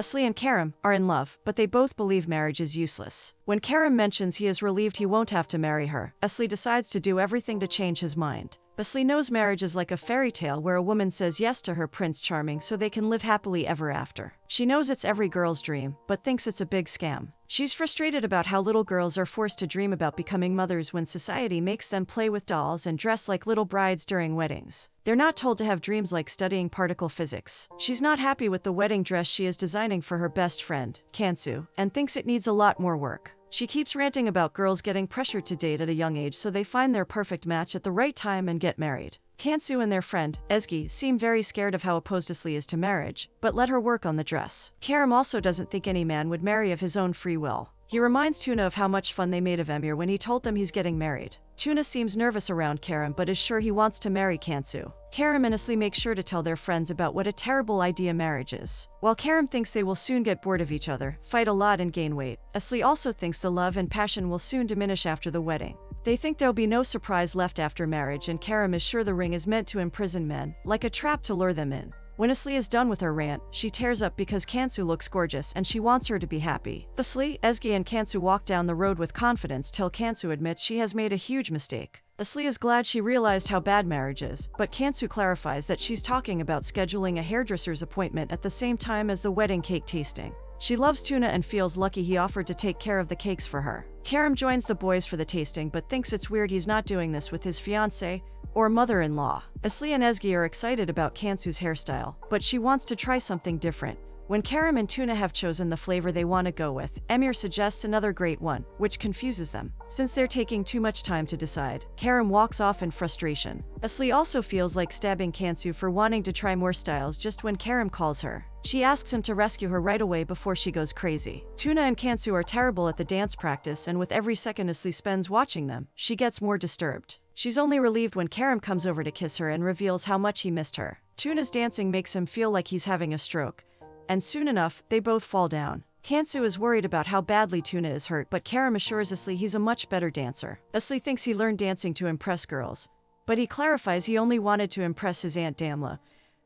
Asli and Karim are in love, but they both believe marriage is useless. When Karim mentions he is relieved he won't have to marry her, Asli decides to do everything to change his mind. Ble knows marriage is like a fairy tale where a woman says yes to her Prince Charming so they can live happily ever after. She knows it's every girl's dream, but thinks it's a big scam. She's frustrated about how little girls are forced to dream about becoming mothers when society makes them play with dolls and dress like little brides during weddings. They're not told to have dreams like studying particle physics. She's not happy with the wedding dress she is designing for her best friend, Kansu, and thinks it needs a lot more work. She keeps ranting about girls getting pressured to date at a young age so they find their perfect match at the right time and get married. Kansu and their friend, Ezgi, seem very scared of how opposed Asli is to marriage, but let her work on the dress. Karim also doesn't think any man would marry of his own free will. He reminds Tuna of how much fun they made of Emir when he told them he's getting married. Tuna seems nervous around Karim but is sure he wants to marry Kansu. Karim and Asli make sure to tell their friends about what a terrible idea marriage is. While Karim thinks they will soon get bored of each other, fight a lot and gain weight, Asli also thinks the love and passion will soon diminish after the wedding. They think there'll be no surprise left after marriage and Karim is sure the ring is meant to imprison men, like a trap to lure them in. When Asli is done with her rant, she tears up because Kansu looks gorgeous and she wants her to be happy. Asli, Ezgi and Kansu walk down the road with confidence till Kansu admits she has made a huge mistake. Asli is glad she realized how bad marriage is, but Kansu clarifies that she's talking about scheduling a hairdresser's appointment at the same time as the wedding cake tasting. She loves Tuna and feels lucky he offered to take care of the cakes for her. Karim joins the boys for the tasting but thinks it's weird he's not doing this with his fiancée or mother-in-law. Asli and Ezgi are excited about Kansu's hairstyle, but she wants to try something different. When Karim and Tuna have chosen the flavor they want to go with, Emir suggests another great one, which confuses them. Since they're taking too much time to decide, Karim walks off in frustration. Asli also feels like stabbing Kansu for wanting to try more styles just when Karim calls her. She asks him to rescue her right away before she goes crazy. Tuna and Kansu are terrible at the dance practice and with every second Asli spends watching them, she gets more disturbed. She's only relieved when Karim comes over to kiss her and reveals how much he missed her. Tuna's dancing makes him feel like he's having a stroke, and soon enough, they both fall down. Kansu is worried about how badly Tuna is hurt, but Karim assures Asli he's a much better dancer. Asli thinks he learned dancing to impress girls, but he clarifies he only wanted to impress his Aunt Damla,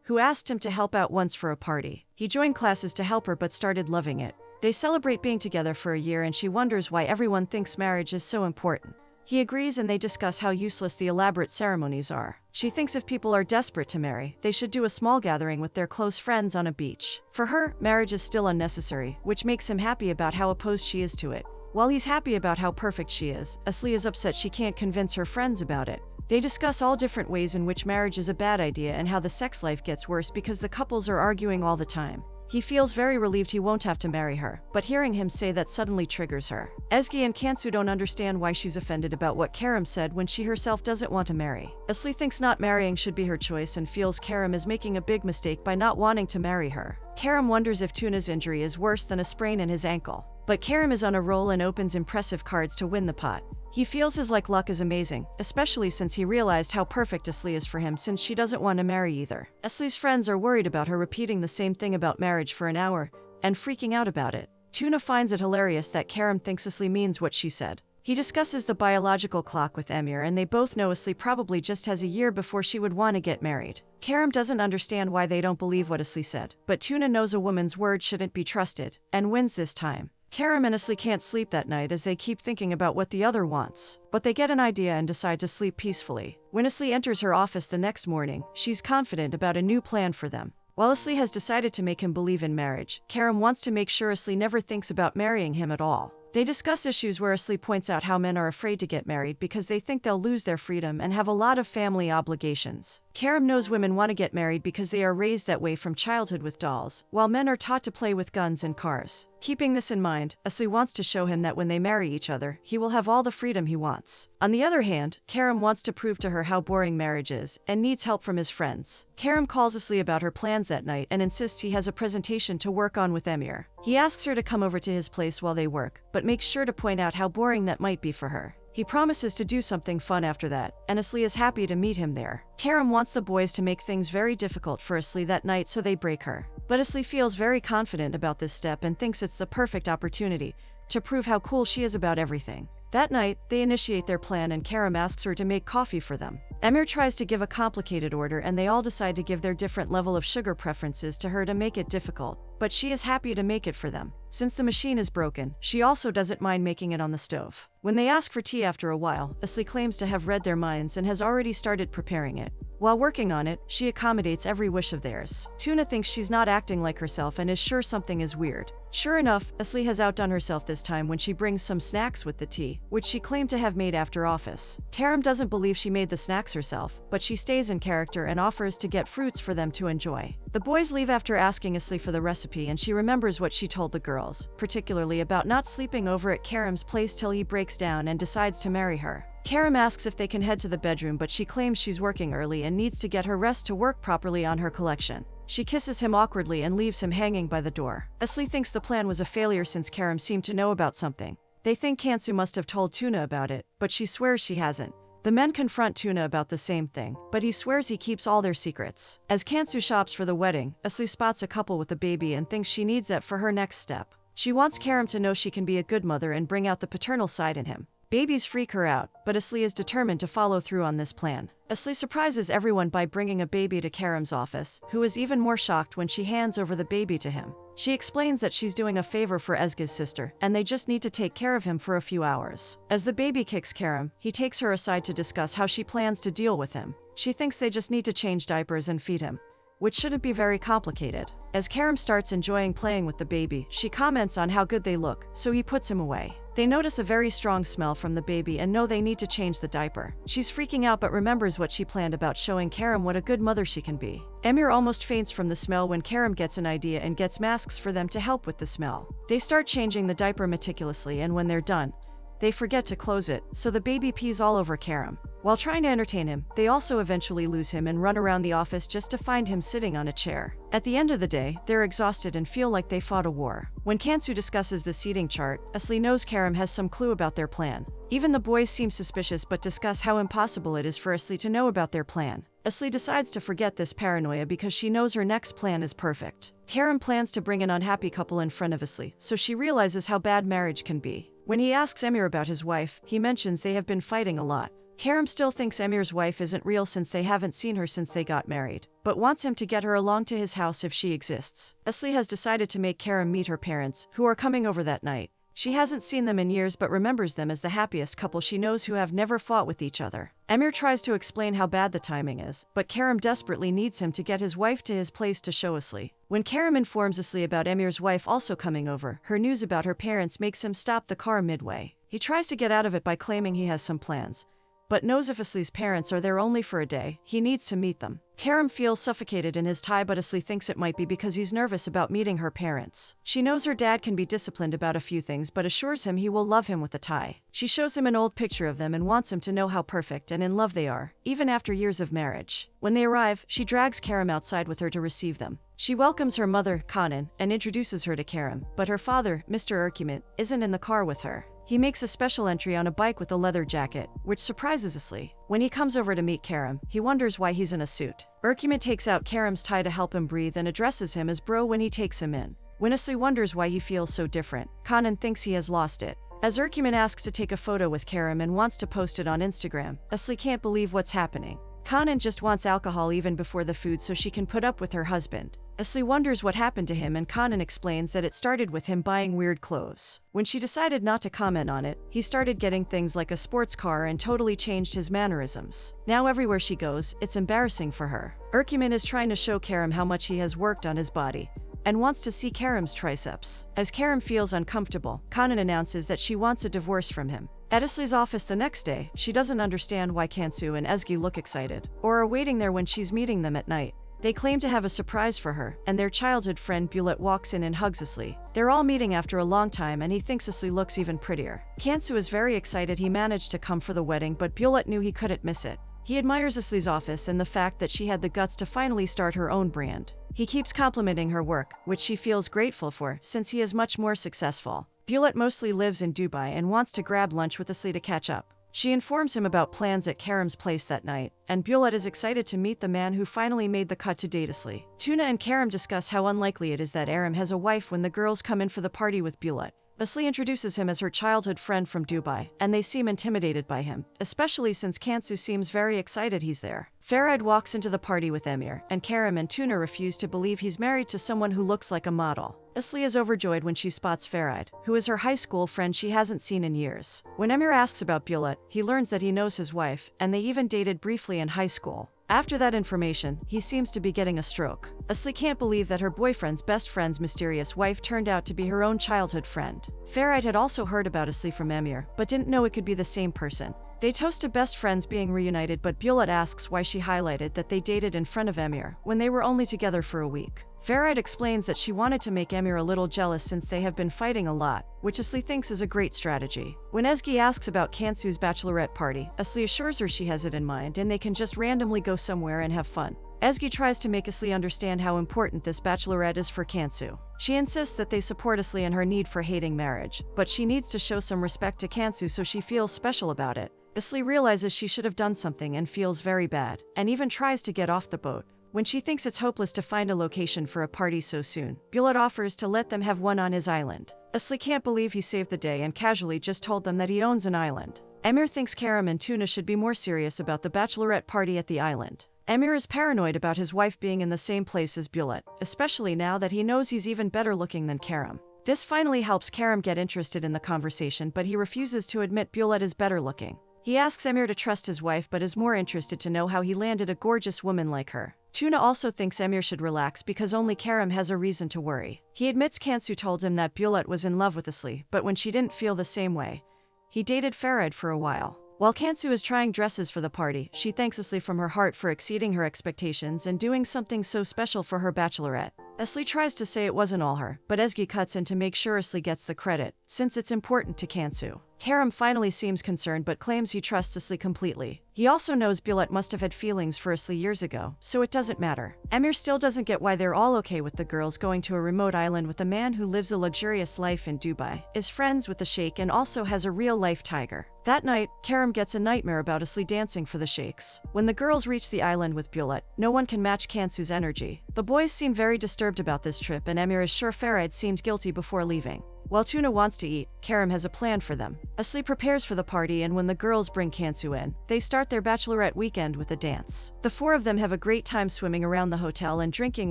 who asked him to help out once for a party. He joined classes to help her but started loving it. They celebrate being together for a year and she wonders why everyone thinks marriage is so important. He agrees and they discuss how useless the elaborate ceremonies are. She thinks if people are desperate to marry, they should do a small gathering with their close friends on a beach. For her, marriage is still unnecessary, which makes him happy about how opposed she is to it. While he's happy about how perfect she is, Asli is upset she can't convince her friends about it. They discuss all different ways in which marriage is a bad idea and how the sex life gets worse because the couples are arguing all the time. He feels very relieved he won't have to marry her, but hearing him say that suddenly triggers her. Ezgi and Kansu don't understand why she's offended about what Karim said when she herself doesn't want to marry. Asli thinks not marrying should be her choice and feels Karim is making a big mistake by not wanting to marry her. Karim wonders if Tuna's injury is worse than a sprain in his ankle. But Karim is on a roll and opens impressive cards to win the pot. He feels his luck is amazing, especially since he realized how perfect Asli is for him since she doesn't want to marry either. Asli's friends are worried about her repeating the same thing about marriage for an hour and freaking out about it. Tuna finds it hilarious that Karim thinks Asli means what she said. He discusses the biological clock with Emir and they both know Asli probably just has a year before she would want to get married. Karim doesn't understand why they don't believe what Asli said, but Tuna knows a woman's word shouldn't be trusted and wins this time. Karim and Asli can't sleep that night as they keep thinking about what the other wants. But they get an idea and decide to sleep peacefully. When Asli enters her office the next morning, she's confident about a new plan for them. While Asli has decided to make him believe in marriage, Karim wants to make sure Asli never thinks about marrying him at all. They discuss issues where Asli points out how men are afraid to get married because they think they'll lose their freedom and have a lot of family obligations. Karim knows women want to get married because they are raised that way from childhood with dolls, while men are taught to play with guns and cars. Keeping this in mind, Asli wants to show him that when they marry each other, he will have all the freedom he wants. On the other hand, Karim wants to prove to her how boring marriage is and needs help from his friends. Karim calls Asli about her plans that night and insists he has a presentation to work on with Emir. He asks her to come over to his place while they work, but makes sure to point out how boring that might be for her. He promises to do something fun after that, and Asli is happy to meet him there. Karim wants the boys to make things very difficult for Asli that night so they break her. But Asli feels very confident about this step and thinks it's the perfect opportunity to prove how cool she is about everything. That night, they initiate their plan and Karam asks her to make coffee for them. Emir tries to give a complicated order and they all decide to give their different level of sugar preferences to her to make it difficult, but she is happy to make it for them. Since the machine is broken, she also doesn't mind making it on the stove. When they ask for tea after a while, Asli claims to have read their minds and has already started preparing it. While working on it, she accommodates every wish of theirs. Tuna thinks she's not acting like herself and is sure something is weird. Sure enough, Asli has outdone herself this time when she brings some snacks with the tea, which she claimed to have made after office. Karam doesn't believe she made the snacks herself, but she stays in character and offers to get fruits for them to enjoy. The boys leave after asking Asli for the recipe and she remembers what she told the girls, particularly about not sleeping over at Karam's place till he breaks down and decides to marry her. Karam asks if they can head to the bedroom, but she claims she's working early and needs to get her rest to work properly on her collection. She kisses him awkwardly and leaves him hanging by the door. Asli thinks the plan was a failure since Karam seemed to know about something. They think Kansu must have told Tuna about it, but she swears she hasn't. The men confront Tuna about the same thing, but he swears he keeps all their secrets. As Kansu shops for the wedding, Asli spots a couple with a baby and thinks she needs that for her next step. She wants Karam to know she can be a good mother and bring out the paternal side in him. Babies freak her out, but Asli is determined to follow through on this plan. Asli surprises everyone by bringing a baby to Karam's office, who is even more shocked when she hands over the baby to him. She explains that she's doing a favor for Ezgi's sister, and they just need to take care of him for a few hours. As the baby kicks Karam, he takes her aside to discuss how she plans to deal with him. She thinks they just need to change diapers and feed him, which shouldn't be very complicated. As Karam starts enjoying playing with the baby, she comments on how good they look, so he puts him away. They notice a very strong smell from the baby and know they need to change the diaper. She's freaking out but remembers what she planned about showing Karam what a good mother she can be. Emir almost faints from the smell when Karam gets an idea and gets masks for them to help with the smell. They start changing the diaper meticulously and when they're done, they forget to close it, so the baby pees all over Karam. While trying to entertain him, they also eventually lose him and run around the office just to find him sitting on a chair. At the end of the day, they're exhausted and feel like they fought a war. When Kansu discusses the seating chart, Asli knows Karam has some clue about their plan. Even the boys seem suspicious but discuss how impossible it is for Asli to know about their plan. Asli decides to forget this paranoia because she knows her next plan is perfect. Karam plans to bring an unhappy couple in front of Asli, so she realizes how bad marriage can be. When he asks Emir about his wife, he mentions they have been fighting a lot. Karam still thinks Emir's wife isn't real since they haven't seen her since they got married, but wants him to get her along to his house if she exists. Asli has decided to make Karam meet her parents, who are coming over that night. She hasn't seen them in years but remembers them as the happiest couple she knows who have never fought with each other. Emir tries to explain how bad the timing is, but Karam desperately needs him to get his wife to his place to show Asli. When Karam informs Asli about Emir's wife also coming over, her news about her parents makes him stop the car midway. He tries to get out of it by claiming he has some plans, but knows if Asli's parents are there only for a day, he needs to meet them. Karam feels suffocated in his tie but Asli thinks it might be because he's nervous about meeting her parents. She knows her dad can be disciplined about a few things but assures him he will love him with the tie. She shows him an old picture of them and wants him to know how perfect and in love they are, even after years of marriage. When they arrive, she drags Karam outside with her to receive them. She welcomes her mother, Kanan, and introduces her to Karam, but her father, Mr. Erkumet, isn't in the car with her. He makes a special entry on a bike with a leather jacket, which surprises Asli. When he comes over to meet Karam, he wonders why he's in a suit. Erkumet takes out Karam's tie to help him breathe and addresses him as bro when he takes him in. When Asli wonders why he feels so different, Kanan thinks he has lost it. As Erkumet asks to take a photo with Karam and wants to post it on Instagram, Asli can't believe what's happening. Kanan just wants alcohol even before the food so she can put up with her husband. Asli wonders what happened to him and Kanan explains that it started with him buying weird clothes. When she decided not to comment on it, he started getting things like a sports car and totally changed his mannerisms. Now everywhere she goes, it's embarrassing for her. Erkumet is trying to show Karam how much he has worked on his body and wants to see Karam's triceps. As Karam feels uncomfortable, Kanan announces that she wants a divorce from him. At Asli's office the next day, she doesn't understand why Kansu and Ezgi look excited, or are waiting there when she's meeting them at night. They claim to have a surprise for her, and their childhood friend Ble walks in and hugs Asli. They're all meeting after a long time and he thinks Asli looks even prettier. Kansu is very excited he managed to come for the wedding but Ble knew he couldn't miss it. He admires Asli's office and the fact that she had the guts to finally start her own brand. He keeps complimenting her work, which she feels grateful for since he is much more successful. Ble mostly lives in Dubai and wants to grab lunch with Asli to catch up. She informs him about plans at Karam's place that night, and Ble is excited to meet the man who finally made the cut to date Asli. Tuna and Karam discuss how unlikely it is that Aram has a wife when the girls come in for the party with Ble. Asli introduces him as her childhood friend from Dubai, and they seem intimidated by him, especially since Kansu seems very excited he's there. Farad walks into the party with Emir, and Kerem and Tuna refuse to believe he's married to someone who looks like a model. Asli is overjoyed when she spots Farad, who is her high school friend she hasn't seen in years. When Emir asks about Bulat, he learns that he knows his wife, and they even dated briefly in high school. After that information, he seems to be getting a stroke. Asli can't believe that her boyfriend's best friend's mysterious wife turned out to be her own childhood friend. Farad had also heard about Asli from Emir, but didn't know it could be the same person. They toast to best friends being reunited, but Bulat asks why she highlighted that they dated in front of Emir, when they were only together for a week. Farad explains that she wanted to make Emir a little jealous since they have been fighting a lot, which Asli thinks is a great strategy. When Ezgi asks about Kansu's bachelorette party, Asli assures her she has it in mind and they can just randomly go somewhere and have fun. Ezgi tries to make Asli understand how important this bachelorette is for Kansu. She insists that they support Asli in her need for hating marriage, but she needs to show some respect to Kansu so she feels special about it. Asli realizes she should have done something and feels very bad, and even tries to get off the boat. When she thinks it's hopeless to find a location for a party so soon, Bulat offers to let them have one on his island. Asli can't believe he saved the day and casually just told them that he owns an island. Emir thinks Kerem and Tuna should be more serious about the bachelorette party at the island. Emir is paranoid about his wife being in the same place as Bulat, especially now that he knows he's even better looking than Kerem. This finally helps Kerem get interested in the conversation, but he refuses to admit Bulat is better looking. He asks Emir to trust his wife but is more interested to know how he landed a gorgeous woman like her. Tuna also thinks Emir should relax because only Kerem has a reason to worry. He admits Kansu told him that Bulat was in love with Asli, but when she didn't feel the same way, he dated Farad for a while. While Kansu is trying dresses for the party, she thanks Asli from her heart for exceeding her expectations and doing something so special for her bachelorette. Asli tries to say it wasn't all her, but Ezgi cuts in to make sure Asli gets the credit, since it's important to Kansu. Kerem finally seems concerned but claims he trusts Asli completely. He also knows Bulat must have had feelings for Asli years ago, so it doesn't matter. Emir still doesn't get why they're all okay with the girls going to a remote island with a man who lives a luxurious life in Dubai, is friends with the sheikh and also has a real-life tiger. That night, Kerem gets a nightmare about Asli dancing for the sheikhs. When the girls reach the island with Bulat, no one can match Kansu's energy. The boys seem very disturbed about this trip and Emir is sure Farad seemed guilty before leaving. While Tuna wants to eat, Kerem has a plan for them. Asli prepares for the party and when the girls bring Kansu in, they start their bachelorette weekend with a dance. The four of them have a great time swimming around the hotel and drinking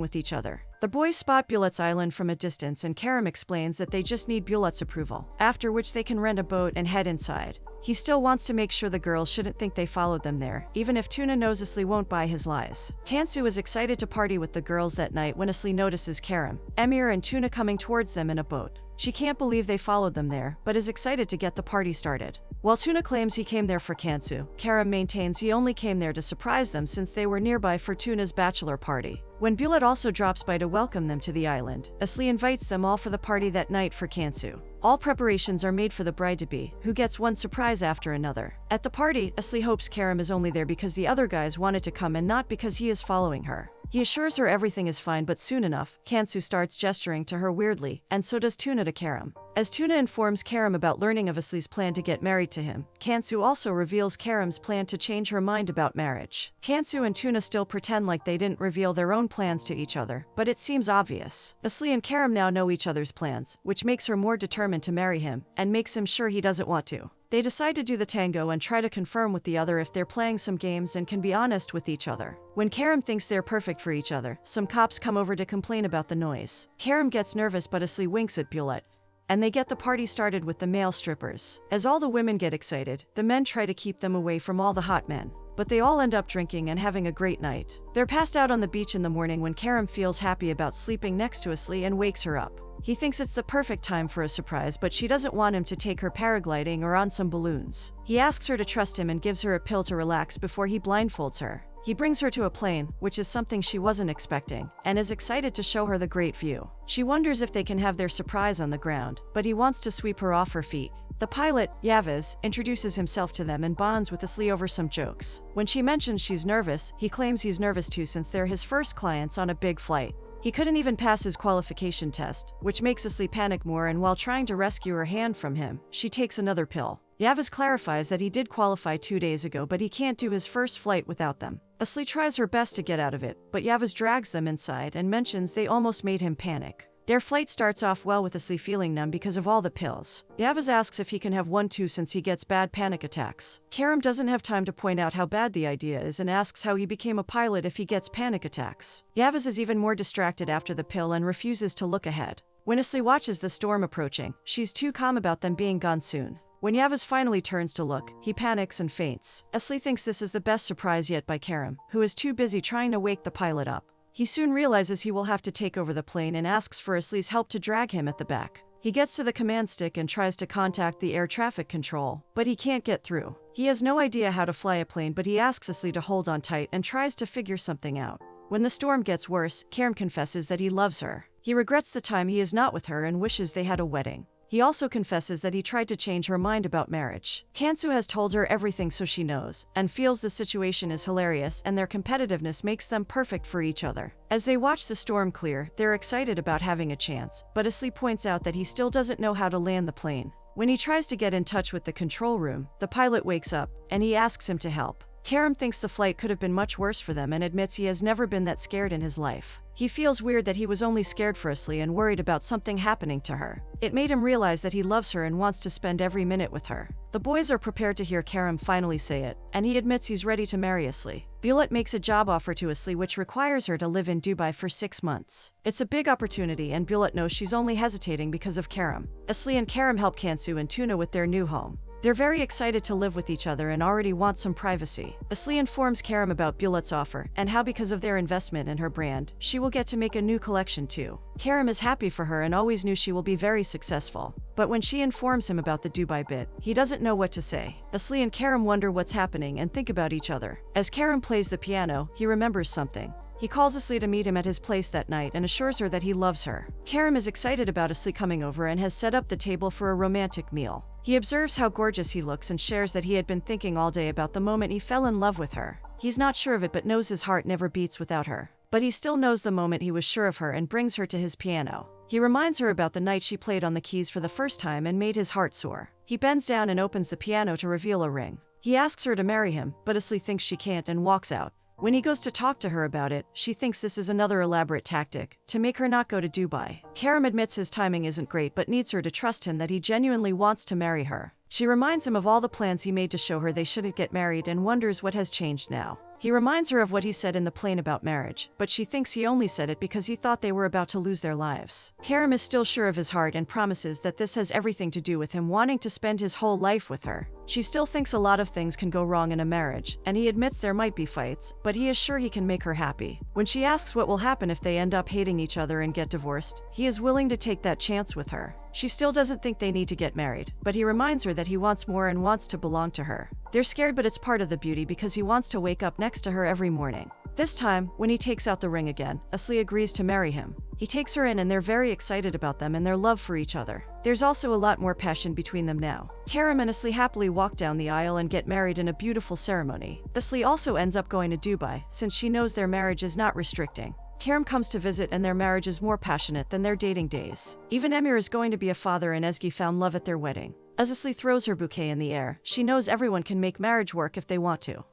with each other. The boys spot Bulat's island from a distance and Kerem explains that they just need Bulat's approval, after which they can rent a boat and head inside. He still wants to make sure the girls shouldn't think they followed them there, even if Tuna knows Asli won't buy his lies. Kansu is excited to party with the girls that night when Asli notices Kerem, Emir and Tuna coming towards them in a boat. She can't believe they followed them there, but is excited to get the party started. While Tuna claims he came there for Kansu, Kerem maintains he only came there to surprise them since they were nearby for Tuna's bachelor party. When Bulat also drops by to welcome them to the island, Asli invites them all for the party that night for Kansu. All preparations are made for the bride-to-be, who gets one surprise after another. At the party, Asli hopes Kerem is only there because the other guys wanted to come and not because he is following her. He assures her everything is fine, but soon enough, Kansu starts gesturing to her weirdly, and so does Tuna to Kerem. As Tuna informs Kerem about learning of Asli's plan to get married to him, Kansu also reveals Kerem's plan to change her mind about marriage. Kansu and Tuna still pretend like they didn't reveal their own plans to each other, but it seems obvious. Asli and Kerem now know each other's plans, which makes her more determined to marry him, and makes him sure he doesn't want to. They decide to do the tango and try to confirm with the other if they're playing some games and can be honest with each other. When Kerem thinks they're perfect for each other, some cops come over to complain about the noise. Kerem gets nervous but Asli winks at Bulat, and they get the party started with the male strippers. As all the women get excited, the men try to keep them away from all the hot men. But they all end up drinking and having a great night. They're passed out on the beach in the morning when Kerem feels happy about sleeping next to Asli and wakes her up. He thinks it's the perfect time for a surprise, but she doesn't want him to take her paragliding or on some balloons. He asks her to trust him and gives her a pill to relax before he blindfolds her. He brings her to a plane, which is something she wasn't expecting, and is excited to show her the great view. She wonders if they can have their surprise on the ground, but he wants to sweep her off her feet. The pilot, Yavuz, introduces himself to them and bonds with Asli over some jokes. When she mentions she's nervous, he claims he's nervous too since they're his first clients on a big flight. He couldn't even pass his qualification test, which makes Asli panic more, and while trying to rescue her hand from him, she takes another pill. Yavuz clarifies that he did qualify 2 days ago, but he can't do his first flight without them. Asli tries her best to get out of it, but Yavuz drags them inside and mentions they almost made him panic. Their flight starts off well with Asli feeling numb because of all the pills. Yavuz asks if he can have one too since he gets bad panic attacks. Kerem doesn't have time to point out how bad the idea is and asks how he became a pilot if he gets panic attacks. Yavuz is even more distracted after the pill and refuses to look ahead. When Asli watches the storm approaching, she's too calm about them being gone soon. When Yavuz finally turns to look, he panics and faints. Asli thinks this is the best surprise yet by Kerem, who is too busy trying to wake the pilot up. He soon realizes he will have to take over the plane and asks for Asli's help to drag him at the back. He gets to the command stick and tries to contact the air traffic control, but he can't get through. He has no idea how to fly a plane, but he asks Asli to hold on tight and tries to figure something out. When the storm gets worse, Kerem confesses that he loves her. He regrets the time he is not with her and wishes they had a wedding. He also confesses that he tried to change her mind about marriage. Kansu has told her everything so she knows, and feels the situation is hilarious and their competitiveness makes them perfect for each other. As they watch the storm clear, they're excited about having a chance, but Asli points out that he still doesn't know how to land the plane. When he tries to get in touch with the control room, the pilot wakes up, and he asks him to help. Kerem thinks the flight could have been much worse for them and admits he has never been that scared in his life. He feels weird that he was only scared for Asli and worried about something happening to her. It made him realize that he loves her and wants to spend every minute with her. The boys are prepared to hear Kerem finally say it, and he admits he's ready to marry Asli. Violet makes a job offer to Asli which requires her to live in Dubai for 6 months. It's a big opportunity and Violet knows she's only hesitating because of Kerem. Asli and Kerem help Kansu and Tuna with their new home. They're very excited to live with each other and already want some privacy. Asli informs Kerem about Violet's offer and how because of their investment in her brand, she will get to make a new collection too. Kerem is happy for her and always knew she will be very successful. But when she informs him about the Dubai bit, he doesn't know what to say. Asli and Kerem wonder what's happening and think about each other. As Kerem plays the piano, he remembers something. He calls Asli to meet him at his place that night and assures her that he loves her. Kerem is excited about Asli coming over and has set up the table for a romantic meal. He observes how gorgeous he looks and shares that he had been thinking all day about the moment he fell in love with her. He's not sure of it but knows his heart never beats without her. But he still knows the moment he was sure of her and brings her to his piano. He reminds her about the night she played on the keys for the first time and made his heart soar. He bends down and opens the piano to reveal a ring. He asks her to marry him, but Asli thinks she can't and walks out. When he goes to talk to her about it, she thinks this is another elaborate tactic to make her not go to Dubai. Kerem admits his timing isn't great but needs her to trust him that he genuinely wants to marry her. She reminds him of all the plans he made to show her they shouldn't get married and wonders what has changed now. He reminds her of what he said in the plane about marriage, but she thinks he only said it because he thought they were about to lose their lives. Kerem is still sure of his heart and promises that this has everything to do with him wanting to spend his whole life with her. She still thinks a lot of things can go wrong in a marriage, and he admits there might be fights, but he is sure he can make her happy. When she asks what will happen if they end up hating each other and get divorced, he is willing to take that chance with her. She still doesn't think they need to get married, but he reminds her that he wants more and wants to belong to her. They're scared but it's part of the beauty because he wants to wake up next to her every morning. This time, when he takes out the ring again, Asli agrees to marry him. He takes her in and they're very excited about them and their love for each other. There's also a lot more passion between them now. Kerem and Asli happily walk down the aisle and get married in a beautiful ceremony. Asli also ends up going to Dubai, since she knows their marriage is not restricting. Kerem comes to visit and their marriage is more passionate than their dating days. Even Emir is going to be a father and Ezgi found love at their wedding. As Asli throws her bouquet in the air, she knows everyone can make marriage work if they want to.